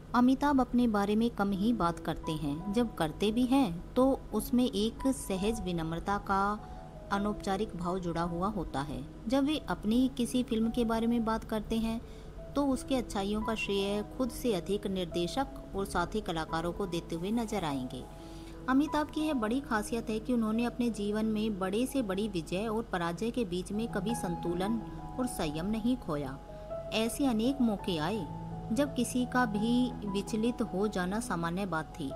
अमिताभ अपने बारे में कम ही बात करते हैं, जब करते भी हैं तो उसमें एक सहज विनम्रता का अनौपचारिक भाव जुड़ा हुआ होता है। जब वे अपनी किसी फिल्म के बारे में बात करते हैं तो उसके अच्छाइयों का श्रेय खुद से अधिक निर्देशक और साथी कलाकारों को देते हुए नजर आएंगे। अमिताभ की यह बड़ी खासियत है कि उन्होंने अपने जीवन में बड़े से बड़ी विजय और पराजय के बीच में कभी संतुलन और संयम नहीं खोया। ऐसे अनेक मौके आए जब किसी का भी विचलित हो जाना सामान्य बात थी,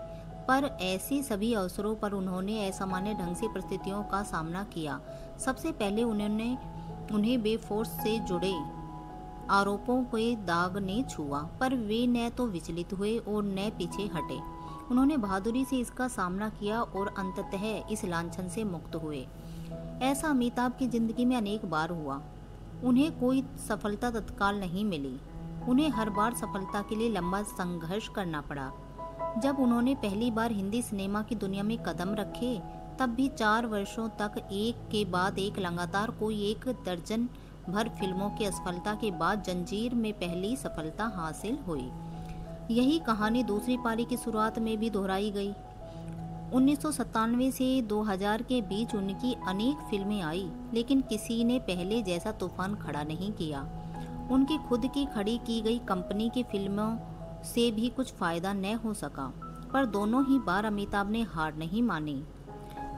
पर ऐसे सभी अवसरों पर उन्होंने असामान्य ढंग से परिस्थितियों का सामना किया। सबसे पहले उन्हें बेफोर्स से जुड़े आरोपों के दाग ने छुआ, पर वे न तो विचलित हुए और न पीछे हटे। उन्होंने बहादुरी से इसका सामना किया और अंततः इस लांछन से मुक्त हुए। ऐसा अमिताभ की जिंदगी में अनेक बार हुआ। उन्हें कोई सफलता तत्काल नहीं मिली। उन्हें हर बार सफलता के लिए लंबा संघर्ष करना पड़ा। जब उन्होंने पहली बार हिंदी सिनेमा की दुनिया में कदम रखे, तब भी 4 वर्षों तक एक के बाद एक लगातार कोई एक दर्जन भर फिल्मों की असफलता के बाद जंजीर में पहली सफलता हासिल हुई। यही कहानी दूसरी पारी की शुरुआत में भी दोहराई गई। 1997 से 2000 के बीच उनकी अनेक फिल्में आई, लेकिन किसी ने पहले जैसा तूफान खड़ा नहीं किया। उनकी खुद की खड़ी की गई कंपनी की फिल्मों से भी कुछ फायदा न हो सका, पर दोनों ही बार अमिताभ ने हार नहीं मानी।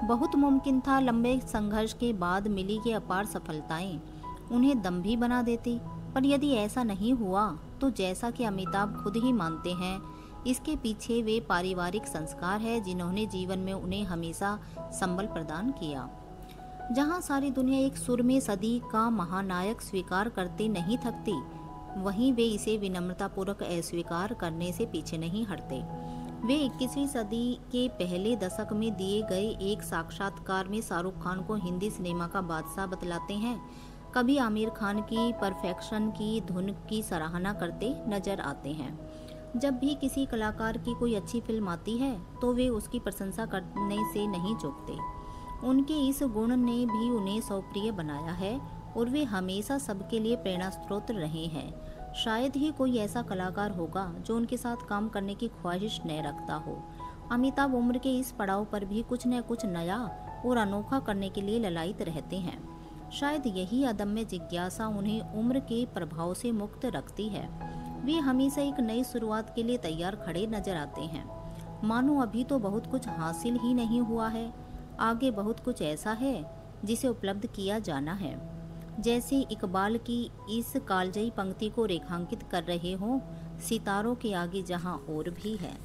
बहुत मुमकिन था लंबे संघर्ष के बाद मिली ये अपार सफलताएं उन्हें दम भी बना देती, पर यदि ऐसा नहीं हुआ तो जैसा कि अमिताभ खुद ही मानते हैं, इसके पीछे वे पारिवारिक संस्कार है जिन्होंने जीवन में उन्हें हमेशा संबल प्रदान किया। जहां सारी दुनिया एक सुर में सदी का महानायक स्वीकार करते नहीं थकती, वहीं वे इसे विनम्रतापूर्वक अस्वीकार करने से पीछे नहीं हटते। वे 21वीं सदी के पहले दशक में दिए गए एक साक्षात्कार में शाहरुख खान को हिंदी सिनेमा का बादशाह बतलाते हैं। कभी आमिर खान की परफेक्शन की धुन की सराहना करते नजर आते हैं। जब भी किसी कलाकार की कोई अच्छी फिल्म आती है तो वे उसकी प्रशंसा करने से नहीं चूकते। उनके इस गुण ने भी उन्हें स्वप्रिय बनाया है और वे हमेशा सबके लिए प्रेरणा स्रोत रहे हैं। शायद ही कोई ऐसा कलाकार होगा जो उनके साथ काम करने की ख्वाहिश न रखता हो। अमिताभ उम्र के इस पड़ाव पर भी कुछ न कुछ नया और अनोखा करने के लिए ललायित रहते हैं। शायद यही अदम्य जिज्ञासा उन्हें उम्र के प्रभाव से मुक्त रखती है। वे हमेशा एक नई शुरुआत के लिए तैयार खड़े नजर आते हैं, मानो अभी तो बहुत कुछ हासिल ही नहीं हुआ है, आगे बहुत कुछ ऐसा है जिसे उपलब्ध किया जाना है। जैसे इकबाल की इस कालजयी पंक्ति को रेखांकित कर रहे हों, सितारों के आगे जहां और भी है।